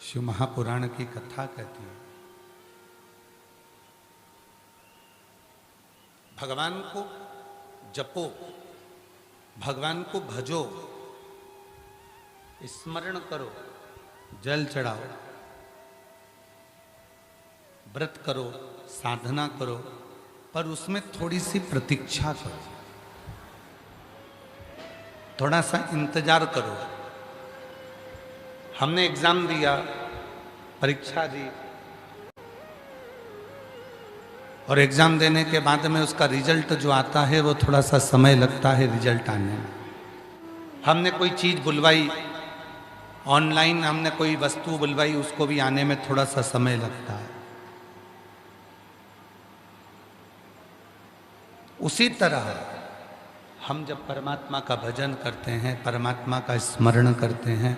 शिव महापुराण की कथा कहती है, भगवान को जपो, भगवान को भजो, स्मरण करो, जल चढ़ाओ, व्रत करो, साधना करो, पर उसमें थोड़ी सी प्रतीक्षा करो, थोड़ा सा इंतजार करो। हमने एग्जाम दिया, परीक्षा दी, और एग्जाम देने के बाद में उसका रिजल्ट जो आता है वो थोड़ा सा समय लगता है रिजल्ट आने में। हमने कोई चीज बुलवाई ऑनलाइन, हमने कोई वस्तु बुलवाई, उसको भी आने में थोड़ा सा समय लगता है। उसी तरह हम जब परमात्मा का भजन करते हैं, परमात्मा का स्मरण करते हैं,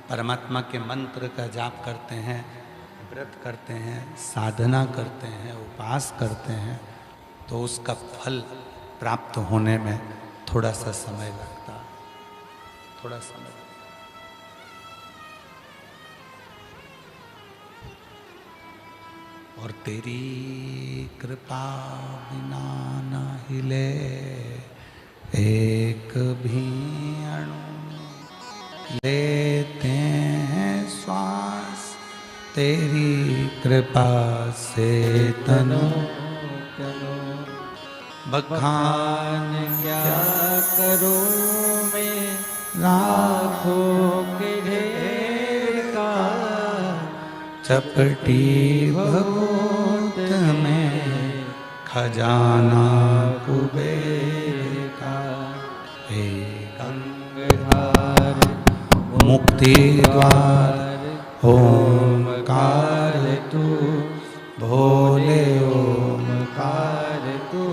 परमात्मा के मंत्र का जाप करते हैं, व्रत करते हैं, साधना करते हैं, उपास करते हैं, तो उसका फल प्राप्त होने में थोड़ा सा समय लगता है, थोड़ा समय लगता है। और तेरी कृपा बिना न हिले एक भी अणु, लेते हैं श्वास तेरी कृपा से तनु तनु। बखान क्या करो मैं लाखों के ढेर का, चपटी भभूत में खजाना कुबेर का। हे गंगाधार मुक्ति द्वार ओमकार तू, भोले ओमकार तू,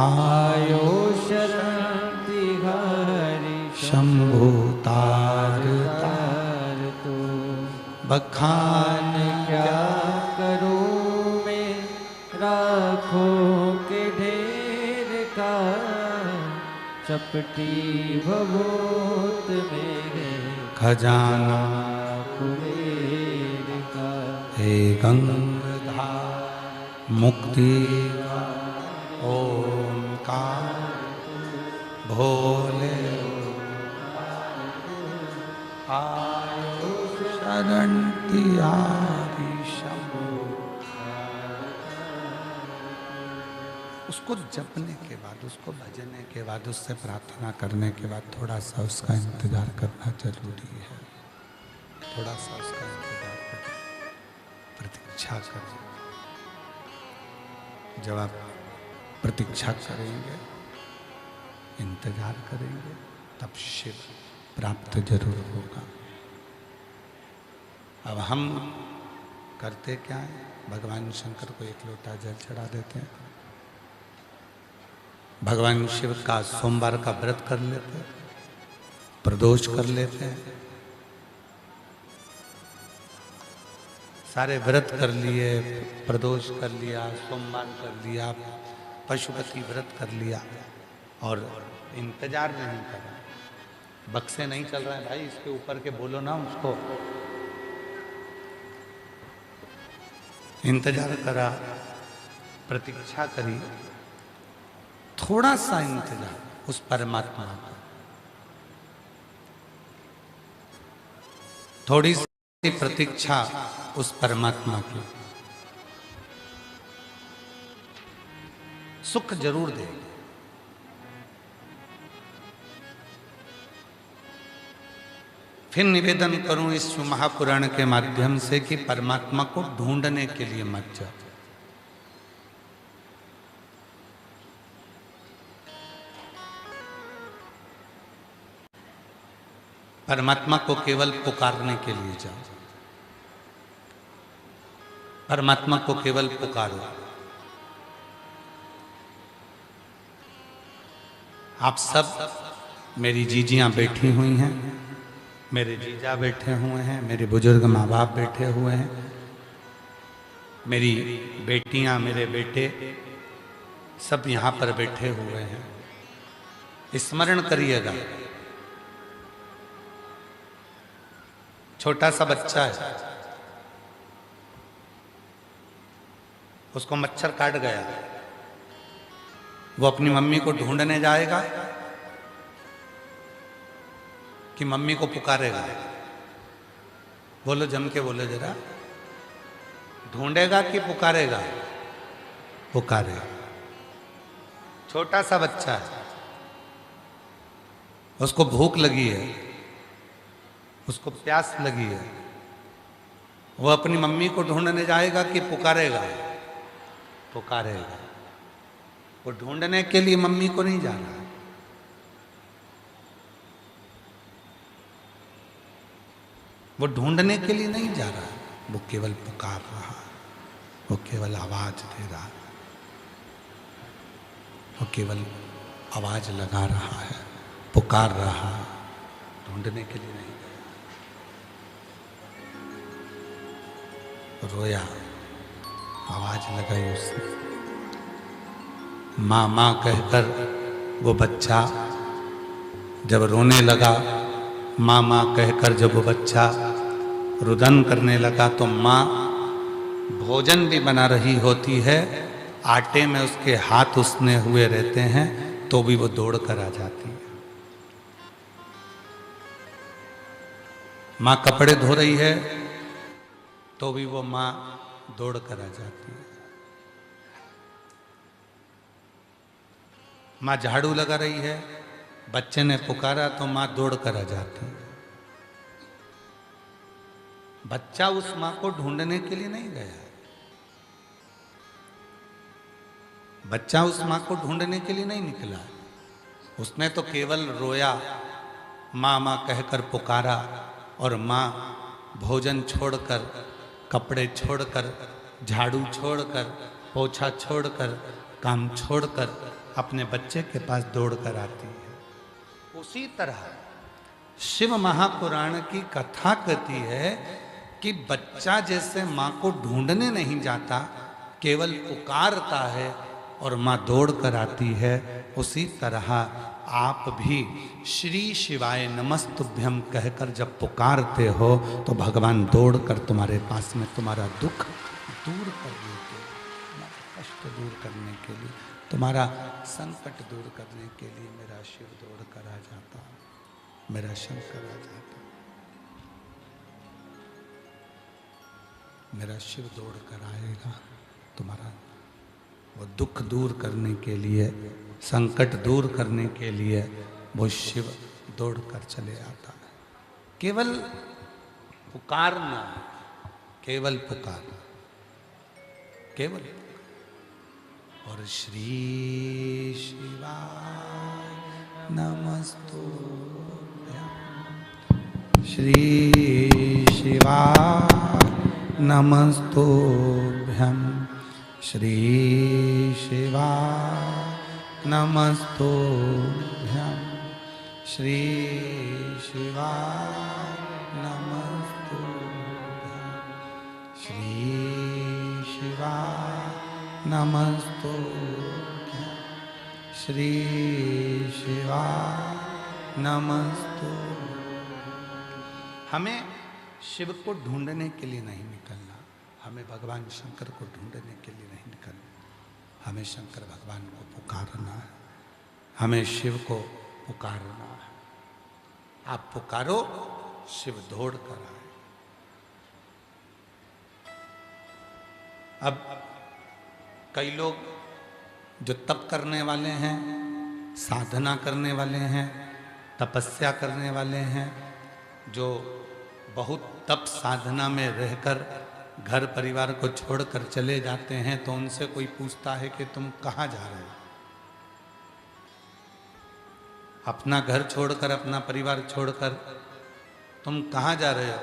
आयो शरणि हरि शंभु तार तार तू। बखान क्या करो मैं राखों के ढेर का, चपटी भभूत मेरे खजाना कुबेर का। हे गंगाधार मुक्ति ओमकार भोले आयो शरण तिहारी शंभु। उसको जपने के बाद, उसको भजने के बाद, उससे प्रार्थना करने के बाद थोड़ा सा उसका इंतजार करना जरूरी है। थोड़ा सा उसका इंतजार करें, प्रतीक्षा करें। जब आप प्रतीक्षा करेंगे, इंतजार करेंगे, तब शिव प्राप्त जरूर होगा। अब हम करते क्या है, भगवान शंकर को एक लोटा जल चढ़ा देते हैं, भगवान शिव का सोमवार का व्रत कर लेते हैं, प्रदोष कर लेते हैं, सारे व्रत कर लिए, प्रदोष कर लिया, सोमवार कर लिया, पशुपति व्रत कर लिया, और इंतजार नहीं कर रहा। बक्से नहीं चल रहा है भाई, इसके ऊपर के बोलो ना उसको। इंतजार करा, प्रतीक्षा करी, थोड़ा सा इंतजार उस परमात्मा का, थोड़ी सी प्रतीक्षा उस परमात्मा की, सुख जरूर देगी। फिर निवेदन करूं इस महापुराण के माध्यम से कि परमात्मा को ढूंढने के लिए मत जाओ। परमात्मा को केवल पुकारने के लिए जाओ, परमात्मा को केवल पुकारो। आप सब, मेरी जीजियां बैठी हुई हैं, मेरे जीजा बैठे हुए हैं, मेरे बुजुर्ग माँ बाप बैठे हुए हैं, मेरी बेटियां, मेरे बेटे सब यहाँ पर बैठे हुए हैं। स्मरण करिएगा, छोटा सा बच्चा है, उसको मच्छर काट गया, वो अपनी मम्मी को ढूंढने जाएगा कि मम्मी को पुकारेगा? बोलो, जम के बोलो जरा, ढूंढेगा कि पुकारेगा? पुकारेगा। छोटा सा बच्चा है, उसको भूख लगी है, उसको प्यास लगी है, वो अपनी मम्मी को ढूंढने जाएगा कि पुकारेगा? पुकारेगा। वो ढूंढने के लिए मम्मी को नहीं जा रहा, वो ढूंढने के लिए नहीं जा रहा, वो केवल पुकार रहा, वो केवल आवाज दे रहा, वो केवल आवाज लगा रहा है, पुकार रहा, ढूंढने के लिए नहीं गया। रोया, आवाज लगाई उसने, माँ माँ कहकर वो बच्चा जब रोने लगा, माँ माँ कहकर जब वो बच्चा रुदन करने लगा, तो माँ भोजन भी बना रही होती है, आटे में उसके हाथ उसने हुए रहते हैं, तो भी वो दौड़ कर आ जाती है। माँ कपड़े धो रही है, तो भी वो माँ दौड़ कर आ जाती है। माँ झाड़ू लगा रही है, बच्चे ने पुकारा तो माँ दौड़ कर आ जाती है। बच्चा उस माँ को ढूंढने के लिए नहीं गया, बच्चा उस माँ को ढूंढने के लिए नहीं निकला, उसने तो केवल रोया, माँ माँ कहकर पुकारा, और माँ भोजन छोड़कर, कपड़े छोड़कर, झाड़ू छोड़कर, पोछा छोड़कर, काम छोड़कर अपने बच्चे के पास दौड़ कर आती है। उसी तरह शिव महापुराण की कथा कहती है कि बच्चा जैसे माँ को ढूंढने नहीं जाता, केवल पुकारता है और माँ दौड़ कर आती है, उसी तरह आप भी श्री शिवाय नमस्तुभ्यम कहकर जब पुकारते हो तो भगवान दौड़ कर तुम्हारे पास में तुम्हारा दुख दूर करने के लिए, तुम्हारा कष्ट दूर करने के लिए, तुम्हारा संकट दूर करने के लिए मेरा शिव दौड़ कर आ जाता, मेरा शंकर आ जाता, मेरा शिव दौड़ कर आएगा, तुम्हारा वो दुख दूर करने के लिए, संकट दूर करने के लिए वो शिव दौड़ कर चले आता है। केवल पुकारना, केवल पुकार, केवल। और श्री शिवाय नमस्तुभ्यम, श्री शिवाय नमस्तुभ्यम, श्री शिवाय नमस्तुभ्यम, श्री शिवाय नमस्तुभ्यम, श्री शिवाय नमस्तुभ्यम, श्री शिवाय नमस्तुभ्यम। हमें शिव को ढूंढने के लिए नहीं निकलना, हमें भगवान शंकर को ढूंढने के लिए नहीं निकलना, हमें शंकर भगवान को पुकारना है, हमें शिव को पुकारना है। आप पुकारो, शिव दौड़ कर आए। अब कई लोग जो तप करने वाले हैं, साधना करने वाले हैं, तपस्या करने वाले हैं, जो बहुत तप साधना में रहकर घर परिवार को छोड़कर चले जाते हैं, तो उनसे कोई पूछता है कि तुम कहाँ जा रहे हो? अपना घर छोड़कर, अपना परिवार छोड़कर तुम कहाँ जा रहे हो?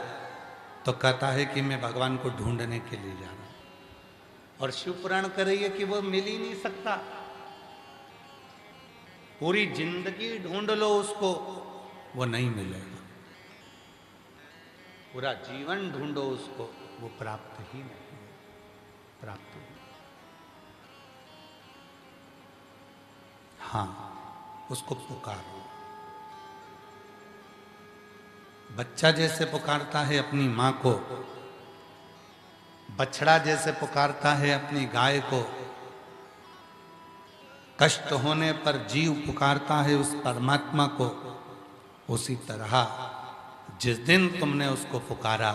तो कहता है कि मैं भगवान को ढूंढने के लिए जा रहा हूं। और शिव पुराण कह रही है कि वो मिल ही नहीं सकता, पूरी जिंदगी ढूंढ लो उसको, वो नहीं मिलेगा। पूरा जीवन ढूंढो उसको, वो प्राप्त ही नहीं, प्राप्त ही। हाँ, उसको पुकारो। बच्चा जैसे पुकारता है अपनी माँ को, बछड़ा जैसे पुकारता है अपनी गाय को, कष्ट होने पर जीव पुकारता है उस परमात्मा को, उसी तरह जिस दिन तुमने उसको पुकारा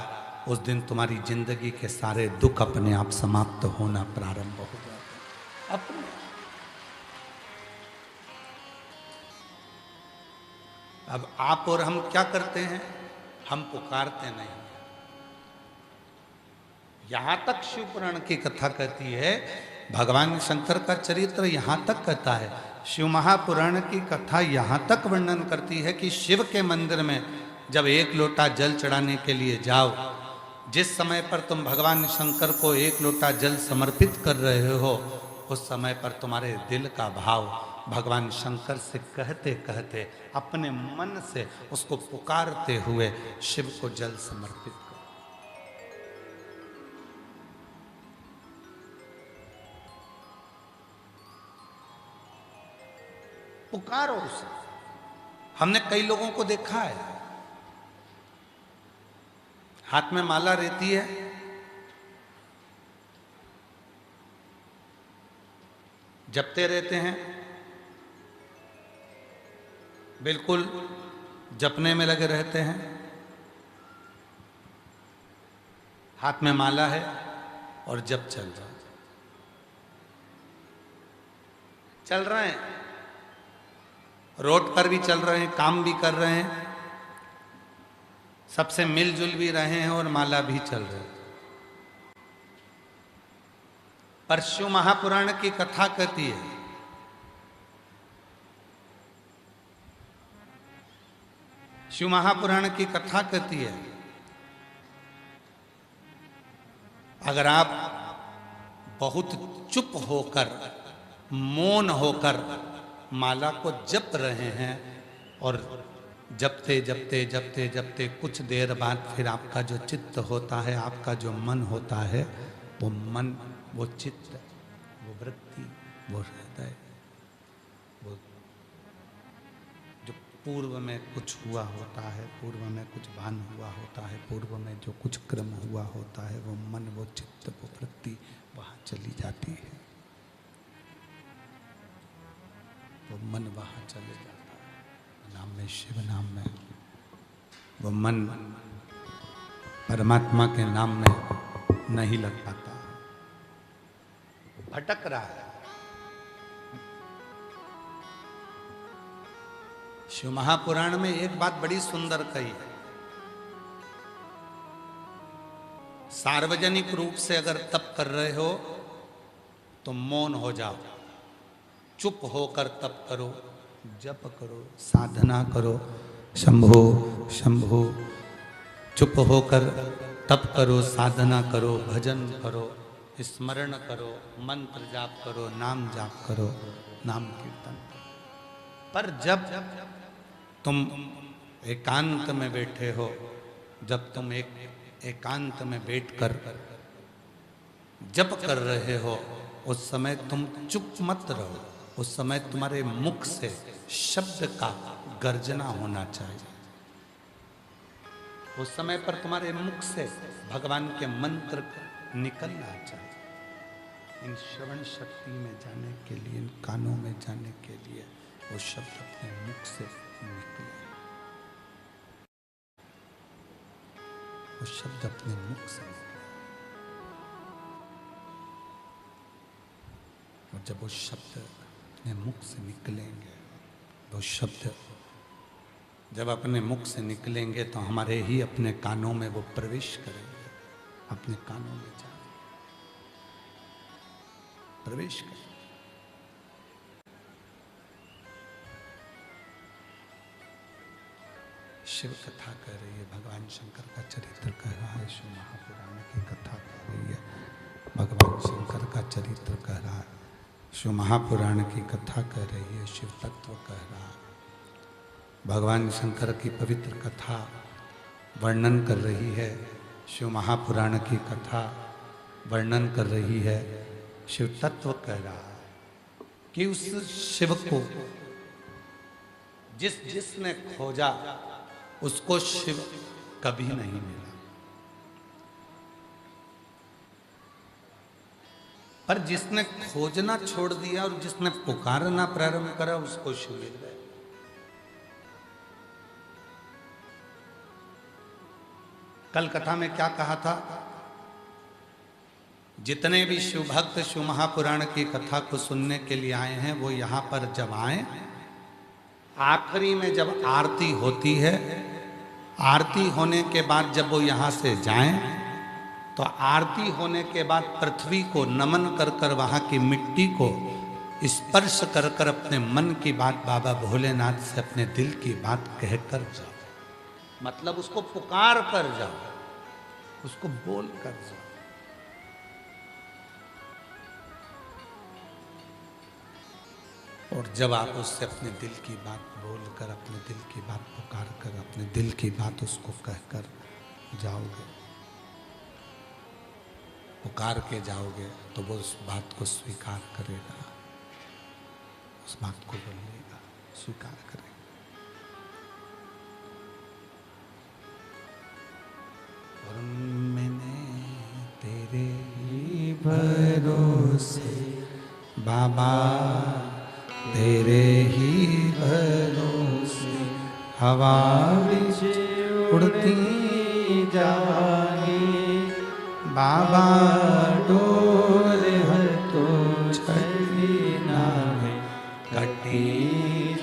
उस दिन तुम्हारी जिंदगी के सारे दुख अपने आप समाप्त होना प्रारंभ हो जाते अपने। अब आप और हम क्या करते हैं? हम पुकारते नहीं। यहां तक शिव पुराण की कथा कहती है, भगवान शंकर का चरित्र यहां तक कहता है, शिव महापुराण की कथा यहां तक वर्णन करती है कि शिव के मंदिर में जब एक लोटा जल चढ़ाने के लिए जाओ, जिस समय पर तुम भगवान शंकर को एक लोटा जल समर्पित कर रहे हो, उस समय पर तुम्हारे दिल का भाव भगवान शंकर से कहते कहते अपने मन से उसको पुकारते हुए शिव को जल समर्पित करो। पुकारो उसे। हमने कई लोगों को देखा है, हाथ में माला रहती है, जपते रहते हैं, बिल्कुल जपने में लगे रहते हैं, हाथ में माला है और जप चल रहे हैं, रोड पर भी चल रहे हैं, काम भी कर रहे हैं, सबसे मिलजुल भी रहे हैं और माला भी चल रही है। पर शिव महापुराण की कथा कहती है, शिव महापुराण की कथा कहती है, अगर आप बहुत चुप होकर, मौन होकर माला को जप रहे हैं और जपते जपते जपते जपते कुछ देर बाद फिर आपका जो चित्त होता है, आपका जो मन होता है, वो मन, वो चित्त, वो वृत्ति, वो हृदय, वो जो पूर्व में कुछ हुआ होता है, पूर्व में कुछ भान हुआ होता है, पूर्व में जो कुछ क्रम हुआ होता है, वो मन, वो चित्त, वो वृत्ति वहाँ चली जाती है, वो मन वहाँ चले जाता है। नाम में, शिव नाम में वो मन परमात्मा के नाम में नहीं लग पाता, भटक रहा है। शिव महापुराण में एक बात बड़ी सुंदर कही है, सार्वजनिक रूप से अगर तप कर रहे हो तो मौन हो जाओ, चुप होकर तप करो, जप करो, साधना करो, शंभो शंभो, चुप होकर तप करो, साधना करो, भजन करो, स्मरण करो, मंत्र जाप करो, नाम जाप करो, नाम कीर्तन करो। पर जब तुम एकांत में बैठे हो, जब तुम एकांत में बैठकर जप कर रहे हो, उस समय तुम चुप मत रहो, उस समय तुम्हारे मुख से शब्द का गर्जना होना चाहिए, उस समय पर तुम्हारे मुख से भगवान के मंत्र निकलना चाहिए। इन श्रवण शक्ति में जाने के लिए, इन कानों में जाने के लिए वो शब्द अपने मुख से निकले, वो शब्द अपने मुख से निकले। और जब वो शब्द अपने मुख से निकलेंगे, वो शब्द जब अपने मुख से निकलेंगे तो हमारे ही अपने कानों में वो प्रवेश करेंगे, अपने कानों में जाएंगे, प्रवेश करेंगे। शिव कथा कह रही है, भगवान शंकर का चरित्र कह रहा है, शिव महापुराण की कथा कह रही है, भगवान शंकर का चरित्र कह रहा है, शिव महापुराण की कथा कह रही है, शिव तत्व कह रहा है, भगवान शंकर की पवित्र कथा वर्णन कर रही है, शिव महापुराण की कथा वर्णन कर रही है, शिव तत्व कह रहा है कि उस शिव को जिसने खोजा उसको शिव कभी नहीं मिला। पर जिसने खोजना छोड़ दिया और जिसने पुकारना प्रारंभ करा उसको शिव मिल गए। कल कथा में क्या कहा था? जितने भी शिव भक्त शिव महापुराण की कथा को सुनने के लिए आए हैं वो यहां पर जब आए, आखिरी में जब आरती होती है, आरती होने के बाद जब वो यहां से जाएं तो आरती होने के बाद पृथ्वी को नमन कर कर वहां की मिट्टी को स्पर्श कर कर अपने मन की बात बाबा भोलेनाथ से अपने दिल की बात कहकर जाओ। मतलब उसको पुकार कर जाओ, उसको बोल कर जाओ। और जब आप उससे अपने दिल की बात बोलकर, अपने दिल की बात पुकार कर, अपने दिल की बात उसको कहकर जाओगे, पुकार के जाओगे, तो वो उस बात को स्वीकार करेगा, उस बात को बोलेगा, स्वीकार करेगा। और मैंने तेरे ही भरोसे बाबा, तेरे ही भरोसे हवा विच उड़ती जाएगी बाबा, डोर है तो छड़ी नावे कटी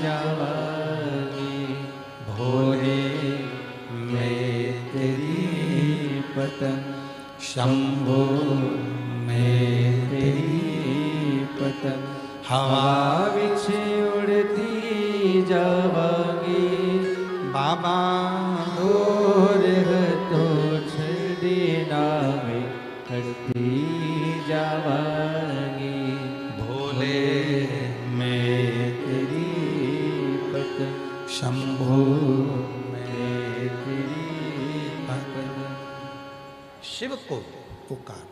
जाएगी। भोले मैं तेरी पतंग, शंभो मैं तेरी पतंग, हवा विच उड़ती जावांगी बाबा, डोर है तो छड़ी नावे कटी जावांगी। भोले मैं तेरी पतंग, शंभो मैं तेरी पतंग। शिव को पुकारो,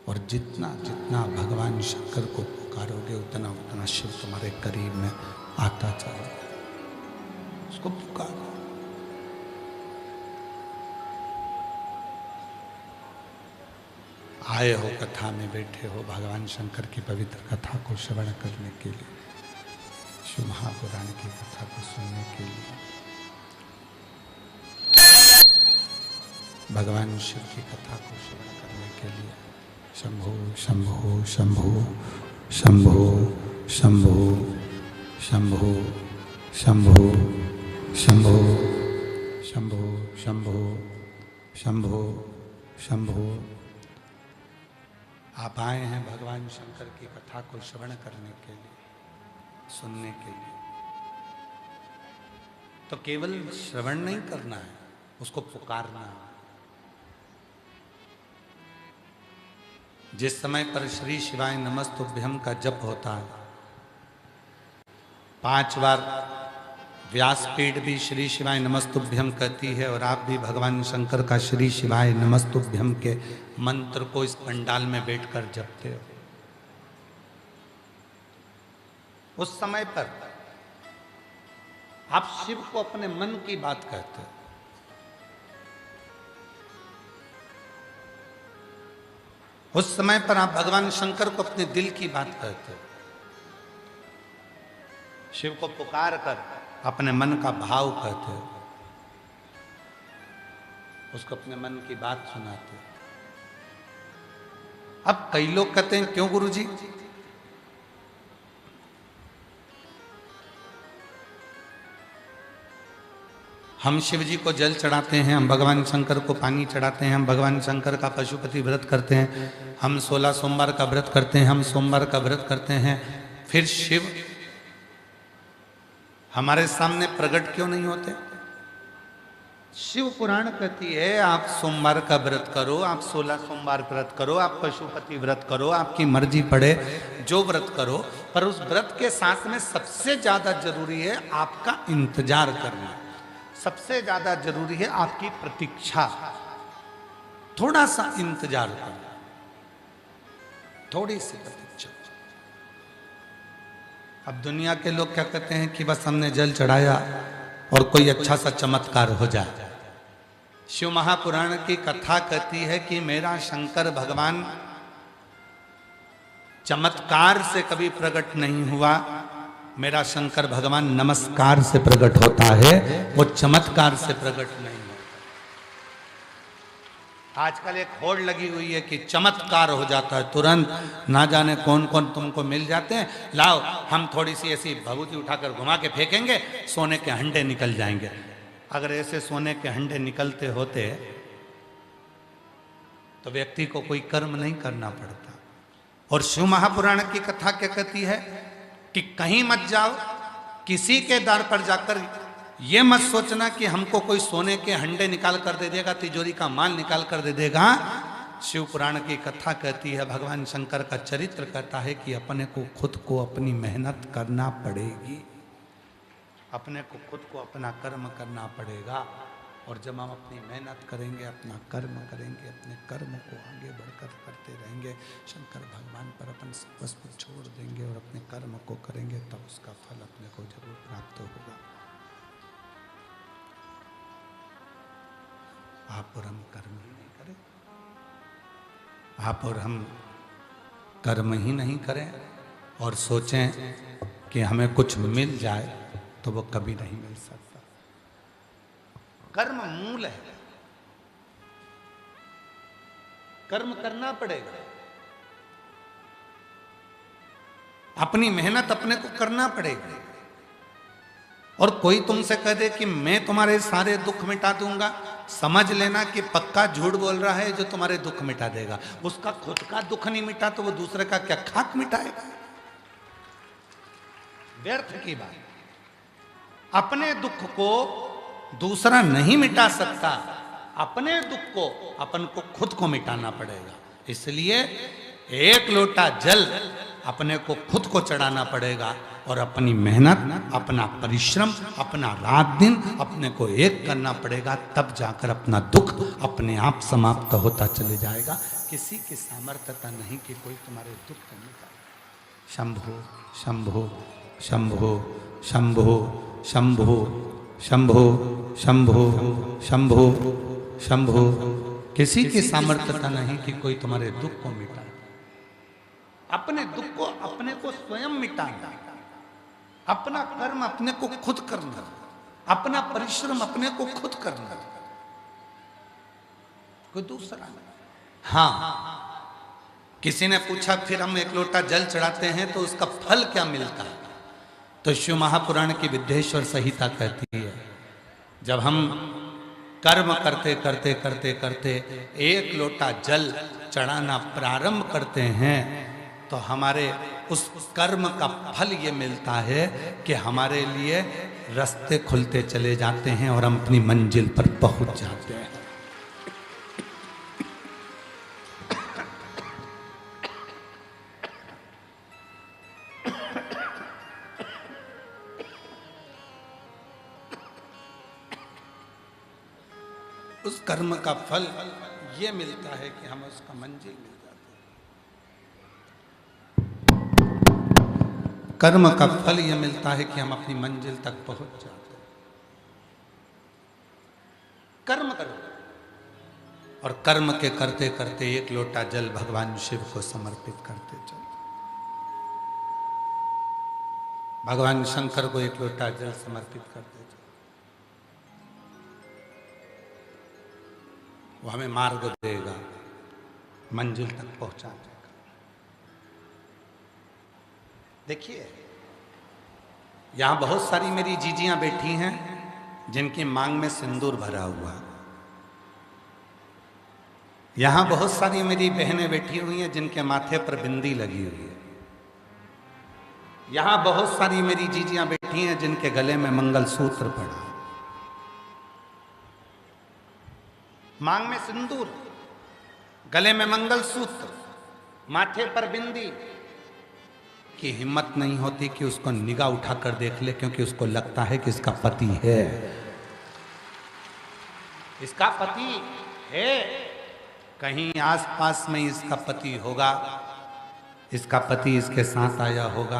और जितना जितना भगवान शंकर को पुकारोगे उतना उतना शिव तुम्हारे करीब में आता चला। उसको पुकारो। आए हो, कथा में बैठे हो भगवान शंकर की पवित्र कथा को श्रवण करने के लिए, शिव महापुराण की कथा को सुनने के लिए, भगवान शिव की कथा को श्रवण करने के लिए। शंभो शंभो शंभो शंभो शंभो शंभो शंभो शंभो शंभो शंभो शंभो शंभो। आप आए हैं भगवान शंकर की कथा को श्रवण करने के लिए, सुनने के लिए। तो केवल श्रवण नहीं करना है, उसको पुकारना है। जिस समय पर श्री शिवाय नमस्तुभ्यम का जप होता है, 5 बार व्यासपीठ भी श्री शिवाय नमस्तुभ्यम कहती है, और आप भी भगवान शंकर का श्री शिवाय नमस्तुभ्यम के मंत्र को इस पंडाल में बैठकर जपते हो। उस समय पर आप शिव को अपने मन की बात कहते हो। उस समय पर आप भगवान शंकर को अपने दिल की बात कहते हो। शिव को पुकार कर अपने मन का भाव कहते हो, उसको अपने मन की बात सुनाते हो। अब कई लोग कहते हैं क्यों गुरुजी? हम शिव जी को जल चढ़ाते हैं, हम भगवान शंकर को पानी चढ़ाते हैं, हम भगवान शंकर का पशुपति व्रत करते हैं, हम 16 सोमवार का व्रत करते हैं, हम सोमवार का व्रत करते हैं, फिर शिव हमारे सामने प्रकट क्यों नहीं होते? शिव पुराण कहती है आप सोमवार का व्रत करो, आप 16 सोमवार व्रत करो, आप पशुपति व्रत करो, आपकी मर्जी पड़े जो व्रत करो, पर उस व्रत के साथ में सबसे ज्यादा जरूरी है आपका इंतजार करना, सबसे ज्यादा जरूरी है आपकी प्रतीक्षा। थोड़ा सा इंतजार करो, थोड़ी सी प्रतीक्षा। अब दुनिया के लोग क्या कहते हैं कि बस हमने जल चढ़ाया और कोई अच्छा सा चमत्कार हो जाए। शिव महापुराण की कथा कहती है कि मेरा शंकर भगवान चमत्कार से कभी प्रकट नहीं हुआ। मेरा शंकर भगवान नमस्कार से प्रकट होता है, वो चमत्कार से प्रकट नहीं होता। आजकल एक होड़ लगी हुई है कि चमत्कार हो जाता है तुरंत, ना जाने कौन कौन तुमको मिल जाते हैं, लाओ हम थोड़ी सी ऐसी भभूति उठाकर घुमा के फेंकेंगे, सोने के हंडे निकल जाएंगे। अगर ऐसे सोने के हंडे निकलते होते तो व्यक्ति को कोई कर्म नहीं करना पड़ता। और शिव महापुराण की कथा क्या कहती है कि कहीं मत जाओ, किसी के दर पर जाकर ये मत सोचना कि हमको कोई सोने के हंडे निकाल कर दे देगा, तिजोरी का माल निकाल कर दे देगा। शिव पुराण की कथा कहती है, भगवान शंकर का चरित्र कहता है कि अपने को खुद को अपनी मेहनत करना पड़ेगी, अपने को खुद को अपना कर्म करना पड़ेगा। और जब हम अपनी मेहनत करेंगे, अपना कर्म करेंगे, अपने कर्म को आगे बढ़कर करते रहेंगे, शंकर भगवान पर अपन सर्वस्व छोड़ देंगे और अपने कर्म को करेंगे, तब उसका फल अपने को जरूर प्राप्त होगा। आप और हम कर्म ही नहीं करें, आप और हम कर्म ही नहीं करें और सोचें कि हमें कुछ मिल जाए, तो वो कभी नहीं मिल सकता। कर्म मूल है, कर्म करना पड़ेगा, अपनी मेहनत अपने को करना पड़ेगा। और कोई तुमसे कह दे कि मैं तुम्हारे सारे दुख मिटा दूंगा, समझ लेना कि पक्का झूठ बोल रहा है। जो तुम्हारे दुख मिटा देगा, उसका खुद का दुख नहीं मिटा तो वो दूसरे का क्या खाक मिटाएगा? व्यर्थ की बात। अपने दुख को दूसरा नहीं मिटा सकता, अपने दुख को अपन को खुद को मिटाना पड़ेगा। इसलिए एक लोटा जल अपने को खुद को चढ़ाना पड़ेगा और अपनी मेहनत, अपना परिश्रम, अपना रात दिन अपने को एक करना पड़ेगा, तब जाकर अपना दुख अपने आप समाप्त होता चले जाएगा। किसी की सामर्थ्यता नहीं कि कोई तुम्हारे दुख को मिटाए। शंभो शंभो शंभो शंभो शंभो शंभो शंभो शंभो शंभो। किसी की सामर्थ्यता नहीं कि कोई तुम्हारे दुख को मिटाए। अपने दुख को अपने को स्वयं मिटाना, अपना कर्म अपने को खुद करना, अपना परिश्रम अपने को खुद करना, कोई दूसरा नहीं। हाँ, किसी ने पूछा फिर हम एक लोटा जल चढ़ाते हैं तो उसका फल क्या मिलता है? तो शिव महापुराण की विद्येश्वर संहिता कहती है, जब हम कर्म करते करते करते करते एक लोटा जल चढ़ाना प्रारंभ करते हैं तो हमारे उस कर्म का फल ये मिलता है कि हमारे लिए रास्ते खुलते चले जाते हैं और हम अपनी मंजिल पर पहुंच जाते हैं। उस कर्म का फल ये मिलता है कि हमें उसका मंजिल मिल जाता है। कर्म का फल ये मिलता है कि हम अपनी मंजिल तक पहुंच जाते हैं। कर्म करो और कर्म के करते करते एक लोटा जल भगवान शिव को समर्पित करते चलो। भगवान शंकर को एक लोटा जल समर्पित करते चलो, वो हमें मार्ग देगा, मंजिल तक पहुंचा देगा। देखिए, यहां बहुत सारी मेरी जीजियां बैठी हैं जिनकी मांग में सिंदूर भरा हुआ है। यहां बहुत सारी मेरी बहनें बैठी हुई हैं जिनके माथे पर बिंदी लगी हुई है। यहां बहुत सारी मेरी जीजियां बैठी हैं जिनके गले में मंगलसूत्र पड़ा है। मांग में सिंदूर, गले में मंगलसूत्र, माथे पर बिंदी, की हिम्मत नहीं होती कि उसको निगाह उठाकर देख ले, क्योंकि उसको लगता है कि इसका पति है, इसका पति है, कहीं आसपास में इसका पति होगा, इसका पति इसके साथ आया होगा,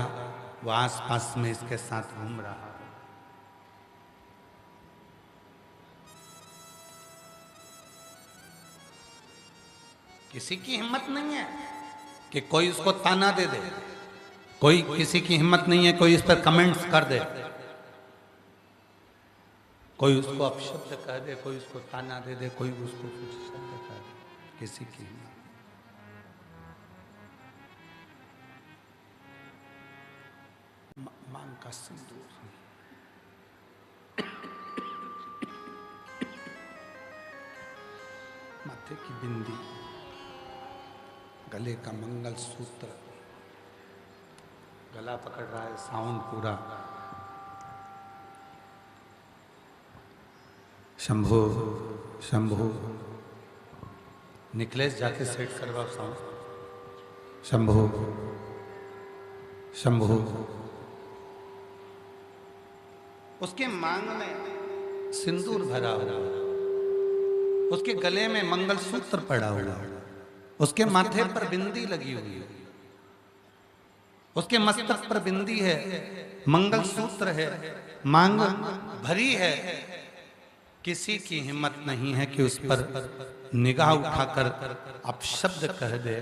वो आसपास में इसके साथ घूम रहा है। किसी की हिम्मत नहीं है कि कोई उसको ताना दे दे, कोई किसी की हिम्मत नहीं है कोई इस पर कमेंट्स कर दे, कोई उसको अपशब्द कह दे, कोई उसको ताना दे दे, कोई उसको कुछ शब्द कह दे, किसी की हिम्मत। मांग का सिंदूर, माथे की बिंदी, गले का मंगल सूत्र, गला पकड़ रहा है, साउंड पूरा। शंभो शंभो, निकलेश जाके सेट करवाओ साउंड। शंभो शंभो। उसके मांग में सिंदूर भरा हुआ, उसके गले में मंगलसूत्र पड़ा हुआ, उसके माथे पर बिंदी लगी हुई है, उसके मस्तक पर बिंदी है, मंगलसूत्र है, मांग भरी है। किसी की हिम्मत नहीं है कि उस पर निगाह उठाकर अपशब्द कह दे,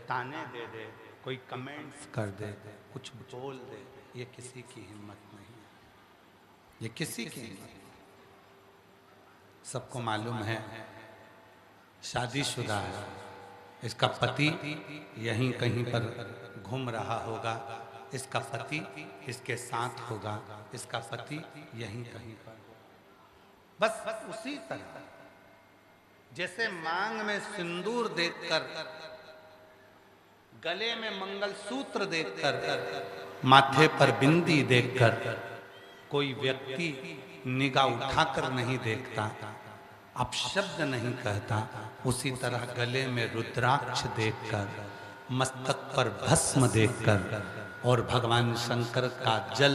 ताने दे दे, कोई कमेंट्स कर दे, कुछ बोल दे। ये किसी की हिम्मत नहीं है, ये किसी की हिम्मत नहीं। सबको मालूम है शादीशुदा है, इसका पति यहीं कहीं पर घूम रहा होगा, इसका पति इसके साथ होगा, इसका पति यहीं कहीं पर। बस उसी तरह जैसे मांग में सिंदूर देखकर, गले में मंगलसूत्र देखकर, माथे पर बिंदी देखकर कोई व्यक्ति निगाह उठाकर नहीं देखता, अपशब्द नहीं कहता, उसी तरह गले में रुद्राक्ष देखकर, मस्तक पर भस्म देखकर और भगवान शंकर का जल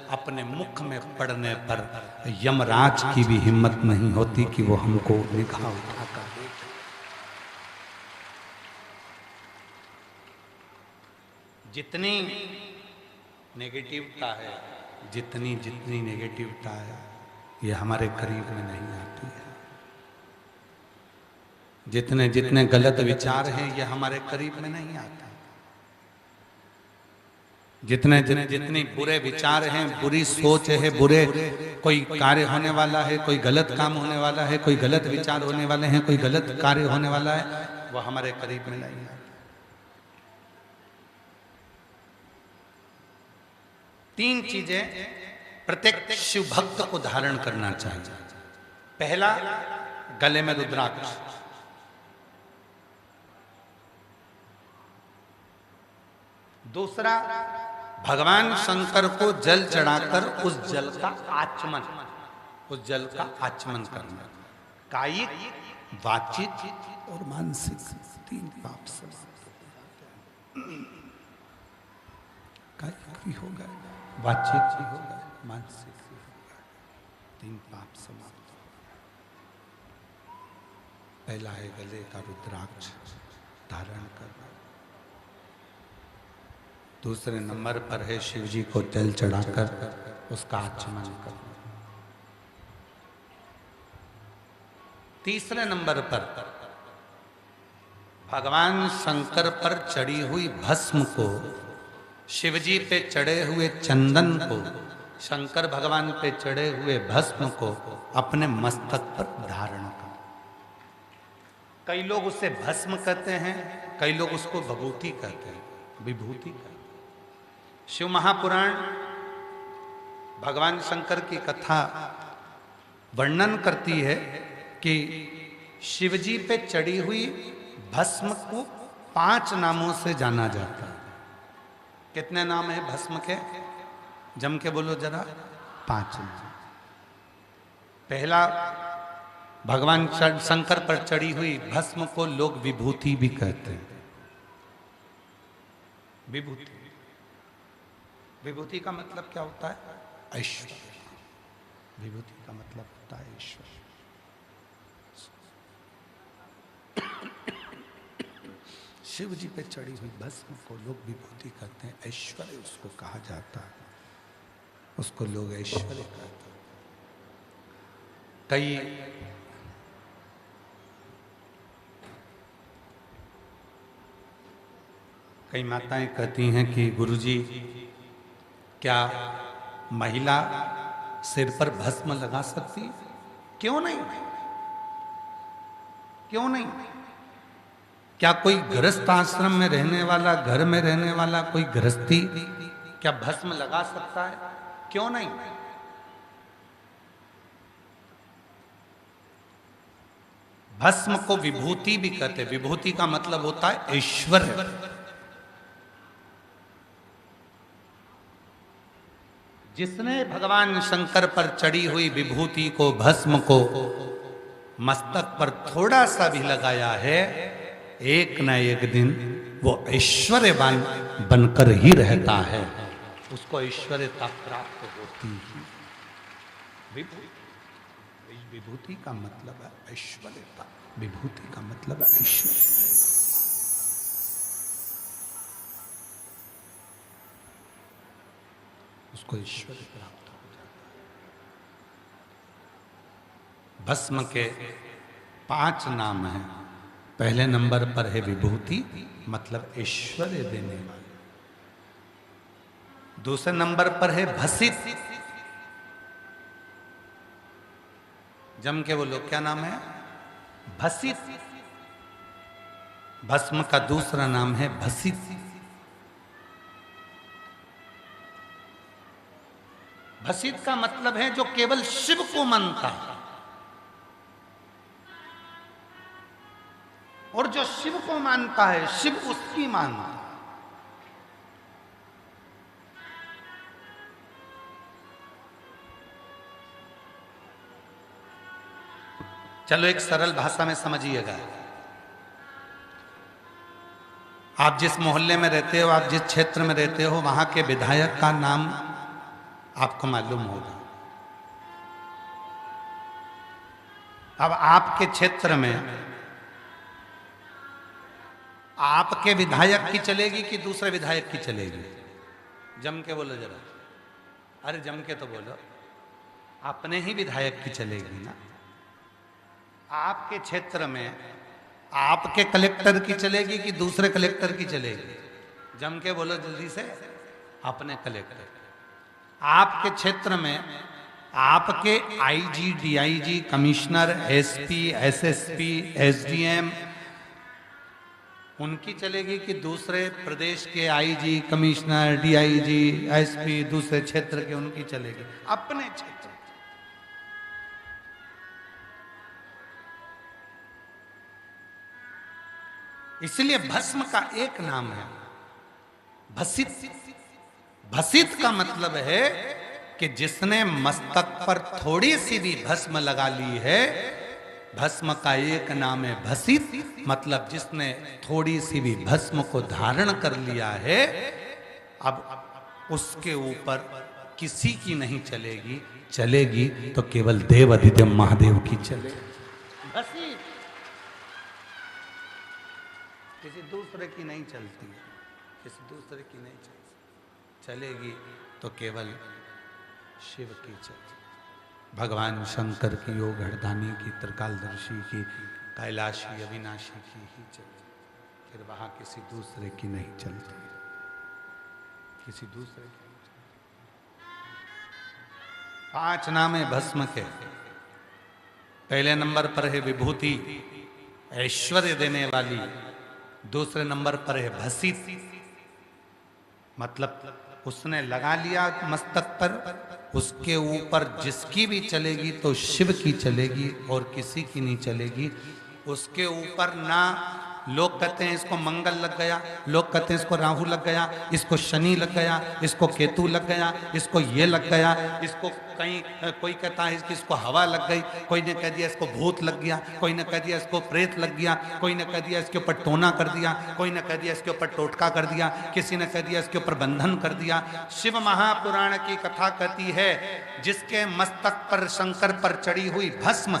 अपने मुख में पड़ने पर यमराज की भी हिम्मत नहीं होती कि वो हमको निगाह उठाकर देखे। जितनी नेगेटिवता है, जितनी जितनी नेगेटिवता है, ये हमारे करीब में नहीं आती है। जितने जितने गलत विचार हैं ये हमारे करीब में नहीं आते। जितने जितनी बुरे विचार हैं, बुरी सोच है, बुरे कोई कार्य होने वाला है, कोई गलत काम होने वाला है, कोई गलत विचार होने वाले हैं, कोई गलत कार्य होने वाला है, वो हमारे करीब में नहीं आते। तीन चीजें प्रत्येक शिव भक्त को धारण करना चाहिए। पहला, गले में रुद्राक्ष। दूसरा, भगवान शंकर को जल चढ़ाकर उस जल का आचमन, उस जल का आचमन करना। कायिक, वाचिक और मानसिक, तीन पाप समाप्त हो जाते हैं। कायिक भी होगा, वाचिक भी होगा, मानसिक भी होगा, तीन पाप समाप्त हो। पहला है गले का रुद्राक्ष धारण करना। दूसरे नंबर पर है शिव जी को जल चढ़ाकर उसका आचमन करना। तीसरे नंबर पर भगवान शंकर पर चढ़ी हुई भस्म को, शिव जी पे चढ़े हुए चंदन को, शंकर भगवान पे चढ़े हुए भस्म को अपने मस्तक पर धारण करना। कई लोग उसे भस्म कहते हैं, कई लोग उसको विभूति कहते हैं, विभूति कहते हैं। शिव महापुराण भगवान शंकर की कथा वर्णन करती है कि शिवजी पे चढ़ी हुई भस्म को 5 नामों से जाना जाता है। कितने नाम है भस्म के? जम के बोलो जरा। 5 नाम। पहला, भगवान शंकर पर चढ़ी हुई भस्म को लोग विभूति भी कहते हैं। विभूति, विभूति का मतलब क्या होता है? ऐश्वर्य। विभूति का मतलब होता है ऐश्वर्य। शिव जी पे चढ़ी हुई भस्म को लोग विभूति कहते हैं, ऐश्वर्य उसको कहा जाता है, उसको लोग ऐश्वर्य कहते हैं। कई कई माताएं कहती हैं कि गुरुजी क्या महिला सिर पर भस्म लगा सकती है? क्यों नहीं, क्यों नहीं? क्या कोई गृहस्थ आश्रम में रहने वाला, घर में रहने वाला कोई गृहस्थी क्या भस्म लगा सकता है? क्यों नहीं? भस्म को विभूति भी कहते हैं। विभूति का मतलब होता है ऐश्वर्य। जिसने भगवान शंकर पर चढ़ी हुई विभूति को, भस्म को मस्तक पर थोड़ा सा भी लगाया है, एक न एक दिन वो ऐश्वर्यवान बनकर ही रहता है, उसको ऐश्वर्यता प्राप्त होती ही। विभूति का मतलब है ऐश्वर्यता, विभूति का मतलब है ऐश्वर्य। उसको ऐश्वर्य प्राप्त हो जाता है। भस्म के 5 नाम हैं। पहले नंबर पर है विभूति, मतलब ऐश्वर्य देने वाले। दूसरे नंबर पर है भसित। जम के बोलो, क्या नाम है? भसित। भस्म का दूसरा नाम है भसित। भसित का मतलब है जो केवल शिव को मानता है, और जो शिव को मानता है, शिव उसकी मानता है। चलो एक सरल भाषा में समझिएगा। आप जिस मोहल्ले में रहते हो, आप जिस क्षेत्र में रहते हो, वहां के विधायक का नाम आपको मालूम होगा। अब आपके क्षेत्र में आपके विधायक की चलेगी कि दूसरे विधायक की चलेगी? जम के बोलो जरा। अरे जम के तो बोलो। अपने ही विधायक की चलेगी ना। आपके क्षेत्र में आपके कलेक्टर की चलेगी कि दूसरे कलेक्टर की चलेगी? जम के बोलो जल्दी से। अपने कलेक्टर। आपके क्षेत्र में आपके IG, DIG, commissioner, SP, SSP, SDM उनकी चलेगी कि दूसरे प्रदेश के आईजी, कमिश्नर, डीआईजी, एसपी दूसरे क्षेत्र के उनकी चलेगी? अपने क्षेत्र। इसलिए भस्म का एक नाम है भसित। भसित का मतलब है कि जिसने मस्तक पर थोड़ी सी भी भस्म लगा ली है। भस्म का एक नाम है भसित, मतलब जिसने थोड़ी सी भी भस्म को धारण कर लिया है, अब उसके ऊपर किसी की नहीं चलेगी, चलेगी तो केवल देव अधिदेव महादेव की चलेगी। भसित किसी दूसरे की नहीं चलती, किसी दूसरे की नहीं चलती, चलेगी तो केवल शिव की चलेगी। भगवान शंकर की, योग हरदानी की, त्रिकालदर्शी की, कैलाशी अविनाशी की ही चलती, फिर वहां किसी दूसरे की नहीं चलती, किसी दूसरे की नहीं चलती। 5 नाम है भस्म के। पहले नंबर पर है विभूति, ऐश्वर्य देने वाली। दूसरे नंबर पर है भसित, मतलब उसने लगा लिया मस्तक पर, उसके ऊपर जिसकी भी चलेगी तो शिव की चलेगी और किसी की नहीं चलेगी। उसके ऊपर ना लोग कहते हैं इसको मंगल लग गया, लोग कहते हैं इसको राहु लग गया, इसको शनि लग गया, इसको केतु लग गया, इसको ये लग गया, इसको कहीं कोई कहता है कि इसको हवा लग गई, कोई ने कह दिया इसको भूत लग गया, कोई ने कह दिया इसको प्रेत लग गया, कोई ने कह दिया इसके ऊपर टोना कर दिया, कोई ने कह दिया इसके ऊपर टोटका कर दिया, किसी ने कह दिया इसके ऊपर बंधन कर दिया। शिव महापुराण की कथा कहती है जिसके मस्तक पर शंकर पर चढ़ी हुई भस्म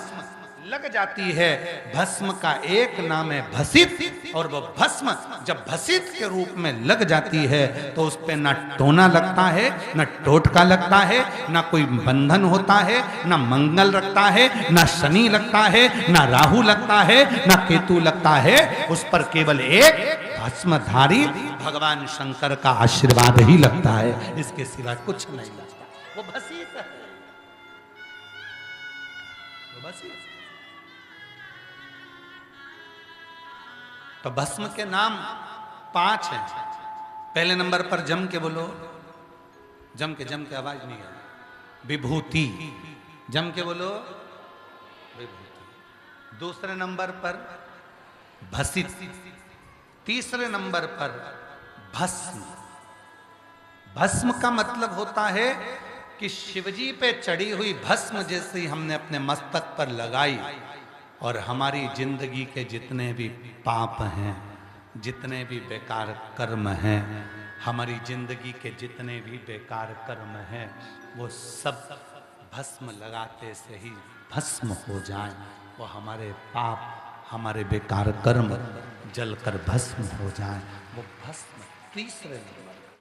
लग जाती है। भस्म का एक नाम है भसित, और वो भस्म जब भसित के रूप में लग जाती है तो उस पे ना टोना लगता है, ना टोटका लगता है, ना कोई बंधन होता है, ना मंगल लगता है, ना शनि लगता है, ना राहु लगता है, ना केतु लगता है। उस पर केवल एक भस्मधारी भगवान शंकर का आशीर्वाद ही लगता है, इसके सिवा कुछ नहीं लगता। वो भसित है, वो भसित। तो भस्म के नाम 5 हैं। पहले नंबर पर जम के बोलो, जम के आवाज नहीं है। विभूति, जम के बोलो विभूति। दूसरे नंबर पर भसित, तीसरे नंबर पर भस्म। भस्म का मतलब होता है कि शिवजी पे चढ़ी हुई भस्म जैसे हमने अपने मस्तक पर लगाई और हमारी जिंदगी के जितने भी पाप हैं, जितने भी बेकार कर्म हैं, हमारी जिंदगी के जितने भी बेकार कर्म हैं, वो सब भस्म लगाते से ही भस्म हो जाए। वो हमारे पाप, हमारे बेकार कर्म जलकर भस्म हो जाए। वो भस्म तीसरे नंबर